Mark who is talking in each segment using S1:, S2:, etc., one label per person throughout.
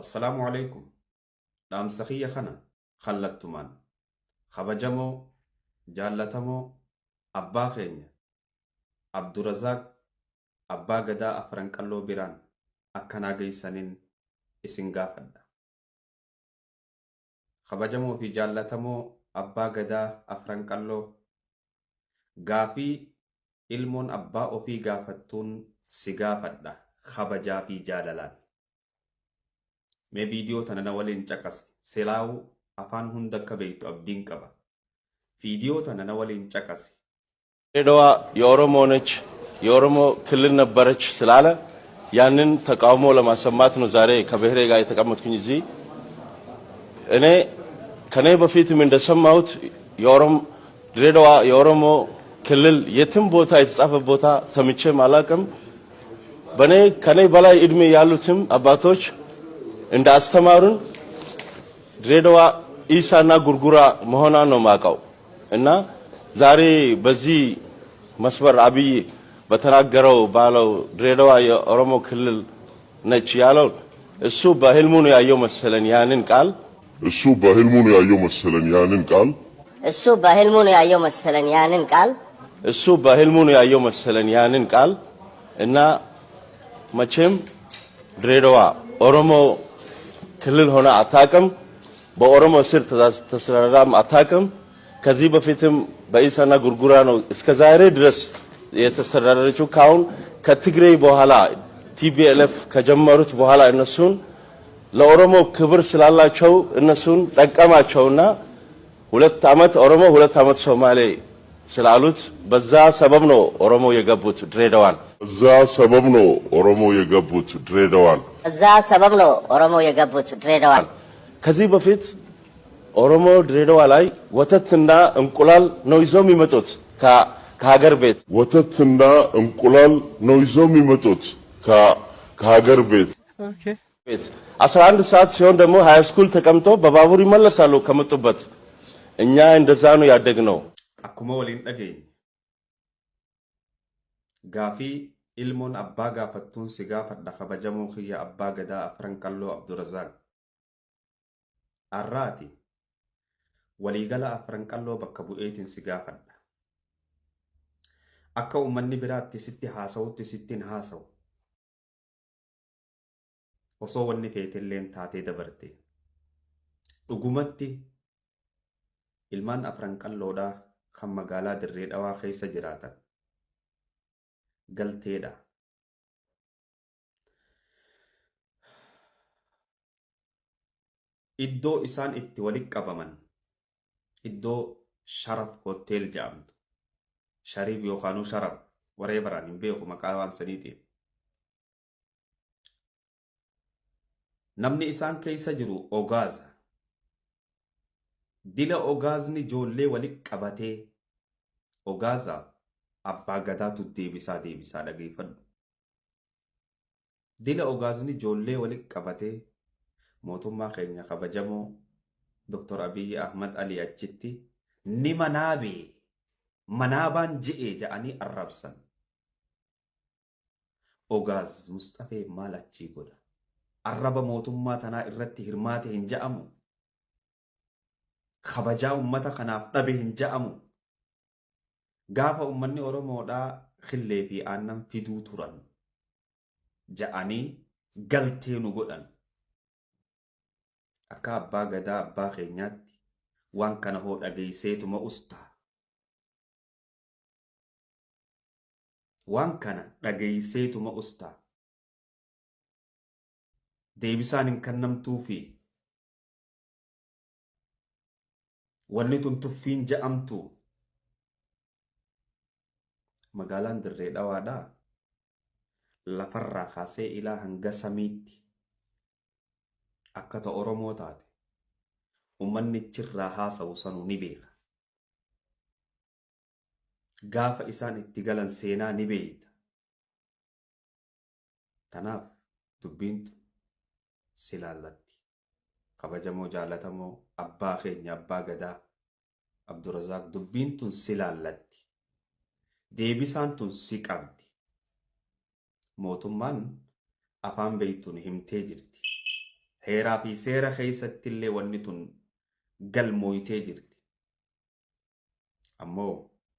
S1: السلام عليكم. دام سخية خنا خلتمان خبجمو جالتمو أبا خينيا عبد الرزاق أبا غدا أفرنقلو بيران أكنا جيسانين إسنغافدا خبجمو في جالتمو أبا غدا أفرنقلو غافي ilmoon abbaa ofii gaafattuun si gaafadha kabajaa fi jaalalaan. Mee viidiyoo tana na waliin caqasi. Silaawu afaan hunda akka beektu abdiin qaba. Viidiyoo tana na waliin caqasi.
S2: ድሬዳዋ የኦሮሞ ነች፣ የኦሮሞ ክልል ነበረች ስላለ ያንን ተቃውሞ ለማሰማት ነው ዛሬ ከብሔሬ ጋር የተቀመጥኩኝ እዚህ። እኔ ከኔ በፊትም እንደሰማሁት ድሬዳዋ የኦሮሞ ክልል የትም ቦታ የተጻፈ ቦታ ሰምቼም አላውቅም። ከኔ በላይ እድሜ ያሉትም አባቶች እንዳስተማሩን ድሬዳዋ ኢሳና ጉርጉራ መሆኗን ነው ማውቀው እና ዛሬ በዚህ መስበር አብይ በተናገረው ባለው ድሬዳዋ የኦሮሞ ክልል ነች ያለው እሱ በህልሙ ነው ያየው መሰለን ያንን ቃል እና መቼም ድሬዳዋ ኦሮሞ ክልል ሆነ አታውቅም፣ በኦሮሞ ስር ተስተዳድራም አታውቅም። ከዚህ በፊትም በኢሳና ጉርጉራ ነው እስከዛሬ ድረስ የተስተዳደረችው። ካሁን ከትግሬይ በኋላ ቲፒኤልኤፍ ከጀመሩት በኋላ እነሱን ለኦሮሞ ክብር ስላላቸው እነሱን ጠቀማቸውና 2 ዓመት ኦሮሞ 2 ዓመት ሶማሌ ስላሉት በዛ ሰበብ ነው ኦሮሞ የገቡት ድሬዳዋን። ከዚህ በፊት ኦሮሞ ድሬዳዋ ላይ ወተትና እንቁላል ነው ይዘው የሚመጡት ከሀገር ቤት። 11 ሰዓት ሲሆን ደግሞ ሃይ ስኩል ተቀምጦ በባቡር ይመለሳሉ ከመጡበት። እኛ እንደዛ ነው ያደግነው።
S1: አኩማ ወሊን dhageenye gaafii ilmoon abbaa gaafattuun si gaafadha kabajamoo kiyya abbaa gadaa Afranqalloo Abdurazaaq arraati waliigala Afranqalloo bakka bu'eetiin si gaafadha akka ummanni biraatti sitti haasawutti sittiin haasawu osoo wanni feetilleen taatee dabarte dhugumatti ilmaan Afranqalloodhaa kan magaalaa Dirree Dhawaa keessa jiraatan galteedha. Iddoo isaan itti walitti qabaman iddoo Sharaf Hotel jedhamtu, Shariif yookaan Sharaf waree baraan hin beeku maqaa waan saniitiin. Namni isaan keessa jiru Ogaaza. Dila Ogaazni ijoollee walitti qabatee Ogaazaaf abbaa gadaatu deebisaa dhageeffadhu. Dila Ogaazni ijoollee walitti qabatee mootummaa keenya kabajamoo Dr. Abiy Ahmad Ali achitti ni manaabaan je'ee ja'anii arrabsan. Ogaaz Mustafee maal achii godha? Arraba mootummaa tanaa irratti hirmaate hin ja'amu. Kabajaa ummata kanaaf dhabe hin ja'amu. Gaafa ummanni Oromoodhaa khillee fi aannan fiduu turan ja'anii galtee nu godhan. Akka abbaa gadaa abbaa keenyaatti waan kana hoo dhageesseetuma ustaa. Waan kana dhageesseetuma ustaa. Deebisaan hin kennamtuufi wanni tun tuffiin ja'amtu. Magaalaan Dirree Dhawaadhaa lafarraa kaasee ilaa hanga samiitti akkata Oromoo taate ummanni chirraa haasa'u sanuu ni beeka. Gaafa isaan itti galan seenaa ni beeyta. Tanaaf dubbiintu si laallatti. Kabajamoo jaalatamoo abbaa keenya abbaa gadaa Abdurazaaq dubbiintun si laallatti. Deebisaan tun si qabdi. Mootummaan afaan beeytuun himtee jirti. heeraa fi seera keessatti illee wanni tun galmooytee jirti. Ammoo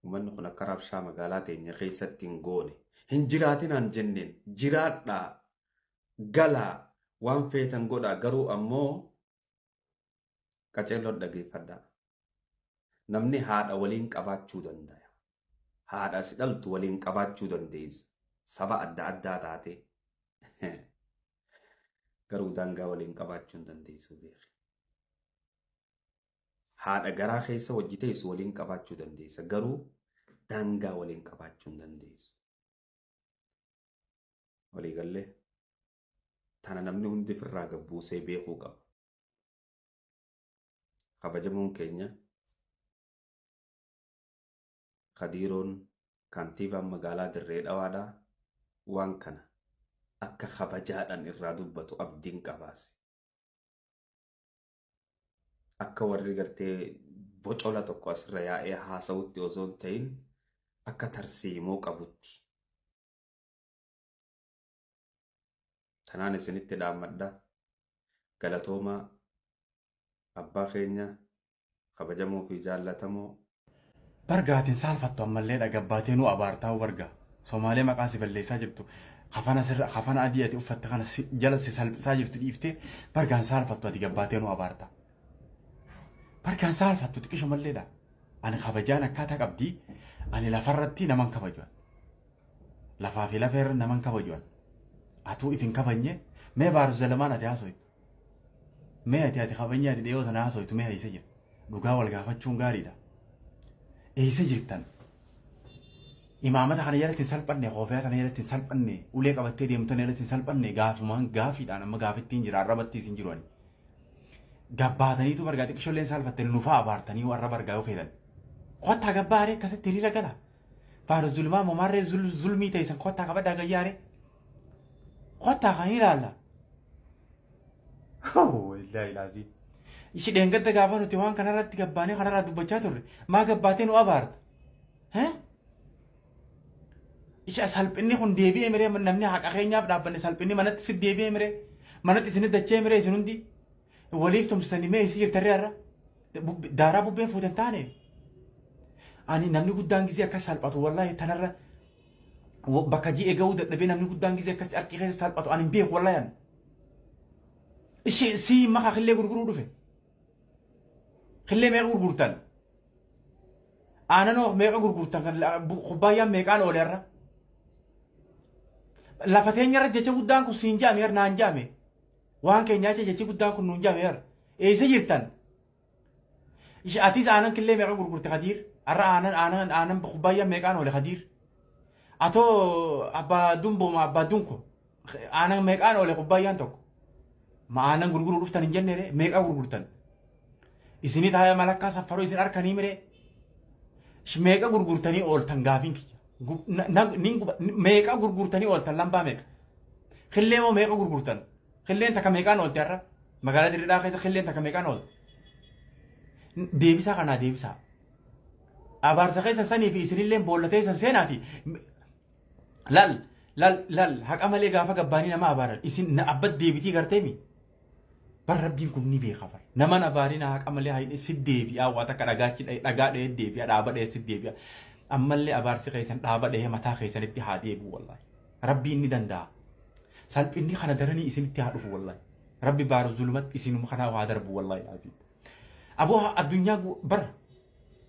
S1: uummanni kun akka rabshaa magaalaa teenya keessatti hin goone hin jiraatinaan jenneen jiraadhaa galaa waan feetan godhaa garuu ammoo qaceelloon dhageeffadhaa. Namni haadha waliin qabaachuu danda'a. Haadha si dhaltu waliin qabaachuu dandeessa. Saba adda addaa taate garuu daangaa waliin qabaachuu hin dandeessu beeki. Haadha garaa keessa wajji teessu waliin qabaachuu dandeessa garuu daangaa waliin qabaachuu hin dandeessu. Waliigallee tana namni hundi firraa gabbuusee beekuu qaba. Kabajamuun keenya Khadiroon kantiibaan magaalaa Dirree Dhawaadhaa waan kana akka kabajaadhaan irraa dubbatu abdiin qabaase. Akka warri gartee bocola tokko asirra yaa'ee haasawutti osoo hin ta'in akka tarsiimoo qabutti. Tanaan isinitti dhaammadha. Galatoomaa abbaa keenya kabajamoo fi jaallatamoo.
S3: Bargaatiin saalfattu ammallee dhagabbaatee nu abaartaa barga. Somaalee maqaan si balleessaa jirtu. Kafana adii ati uffatte kana jala si salphisaa jirtu dhiiftee bargaan saalfattu ati gabbaatee nu abaartaa. Bargaan saalfattu xiqqisho malleedha. Ani kabajaan akkaataa qabdii. Ani lafarratti naman kabajuan. Lafaa fi lafa irra naman kabajuan. Atuu ifin kabanye mee baaru zalamaan ati haasoy. Mee ati kabanye ati dhiyoo sana haasoytu mee hayisa jira. Dhugaa wal gaafachuun gaariidha. Eessa jirtan? Imaamata kana jalatti salphanne, koofee kana jalatti salphanne, ulee qabattee deemtan jalatti salphanne gaafumaan gaafiidhaan amma gaafittiin jira arrabattiin sin jiruani. Gabbaataniitu bargaa xiqqishoolleen salphatte nufaa abaartanii warra bargaa yoo feetan. Kottaa gabbaaree akkasitti hiriira gala. Faara zulmaa momaarree zulmii ta'isan kottaa qabaddaa gayyaaree. Kottaa kan ilaalla. Wallaahi ilaazii. Ishi dheengadda gaafa nuti waan kanarratti gabbaanee kanarraa dubbachaa turre maa gabbaatee nu abaarta? Ishi salphinni kun deebi'ee miree namni haqa keenyaaf dhaabbanne salphinni manatti si deebi'ee miree manatti isin dachee miree isin hundi waliif tumsitanii mee isi jirtarree har'a daaraa bubbeen fuutan taane. Ani namni guddaan gisee akkas salphatu wallaahi tanarra bakka ji'ee ga'uu dadhabee namni guddaan gisee akkas carqii keessa salphatu ani hin beeku wallaahi ani. Ishi si maka killee gurguruu dhufe. Killee meeqa gurgurtan? Aananoo meeqa gurgurtan kan kubbaayyaa meeqaan oole irra? Lafa teenyarra jecha guddaan kun siin jaame irra naan jaame. Waan keenyaa jechi guddaan kun nuun jaame irra. Eessa jirtan? Ishi atiis aanan killee meeqa gurgurte Khadiir? Arra aanan kubbaayyaa meeqaan oole Khadiir? Atoo abbaa dumboo abbaa dunko aanan meeqaan oole kubbaayyaan tokko? Ma aanan gurguruu dhuftan hin jenne meeqa gurgurtan? Isini taa'ee malakkaa safaroo isin harkanii miree meeqa gurgurtanii ooltan gaafiin kiyya. Meeqa gurgurtanii ooltan lambaa meeqa? Killee moo meeqa gurgurtan? Killeen takka meeqaan oolte har'a? Magaalaa Dirreedhaa keessa killeen takka meeqaan oolte? Deebisaa kanaa deebisaa. Abaarsa keessa sanii fi isinillee boollatee san seenaati. Lal haqa malee gaafa gabbaanii nama abaaran isin abbat deebitii garteemi. Bar rabbiin kun ni beeka bar. Naman abaarina haqa malee haidhe si deebi'aa waa takka dhagaa dhahee deebi'aa dhaaba dhahee si deebi'aa. Ammallee abaarsi keessan dhaaba dhahee mataa keessanitti haa deebi'u wallaahi. Rabbiin ni danda'a. Salphinni kana daranii isinitti haa dhufu wallaahi. Rabbi baaru zulmatti isinuma kana waa darbu wallaahi. Aboo addunyaa bar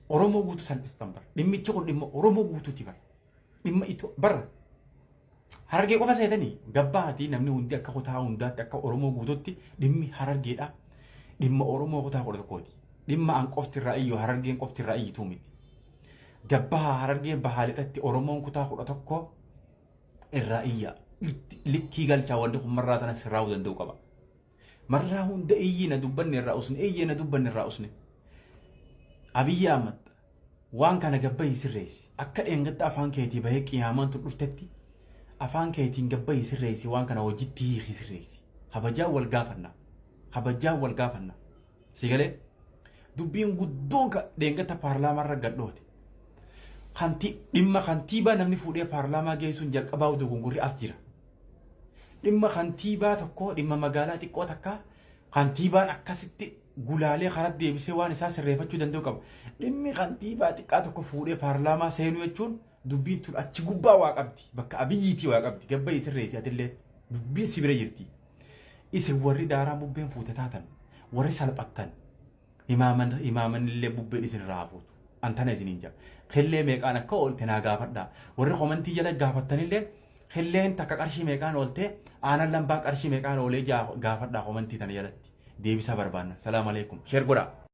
S3: Oromoo guutu salphistan bar. Dhimmichi kun dhimma Oromoo guutuuti bar. Dhimma itu bar. Harargee qofa seetanii gabbaatii namni hundi akka kutaa hundaatti akka Oromoo guututti dhimmi harargeedha. Dhimma Oromoo kutaa kudha tokkooti. Dhimma an qofti irraa iyyuu harargeen qofti irraa iyyituu miti. Gabbaa harargeen bahaalixatti Oromoon kutaa kudha tokko irraa iyya. Likkii galchaa wanti kun marraa tana sirraa'uu danda'u qaba. Marraa hunda iyyi na dubbanne irraa usne iyyi na dubbanne irraa usne. Abiyyi Ahmad waan kana gabbayii sirreessi. Akka dheengadda afaan keetii bahee qiyaamaan tu dhuftetti afaan keetiin gabbayii sirreessi waan kana hojiitti hiiki sirreessi. Kabajaa wal gaafanna. Kabajaa wal gaafanna. Sigalee dubbiin guddoon dheengadda paarlaamaa irra gadhoote. Dhimma kantiibaa namni fuudhee paarlaamaa geessuun jalqabaa utuu gungurri as jira. Dhimma kantiibaa tokko dhimma magaalaa xiqqoo takka kantiibaan akkasitti gulaalee karatti deebisee waan isaa sirreeffachuu danda'u qaba. Dhimmi kantiibaa xiqqaa tokko fuudhee paarlaamaa seenuu jechuun dubbiin tun achi gubbaa waa qabdi. Bakka abiyyiitii waa qabdi. Gabbayii sirreessi atillee dubbiin si bira jirti. Isin warri daaraa bubbeen fuute taatan warri salphattan imaaman illee bubbeen isin irraa hafuutu. Antana isiniin jira. Killee meeqaan akka oolte naa gaafadhaa. Warri komantii jala gaafattanillee killeen takka qarshii meeqaan oolte aanan lambaan qarshii meeqaan oolee gaafadhaa komantii tana jalatti. Deebisa barbaanna. Salaamu alaikum. Sheer godhaa.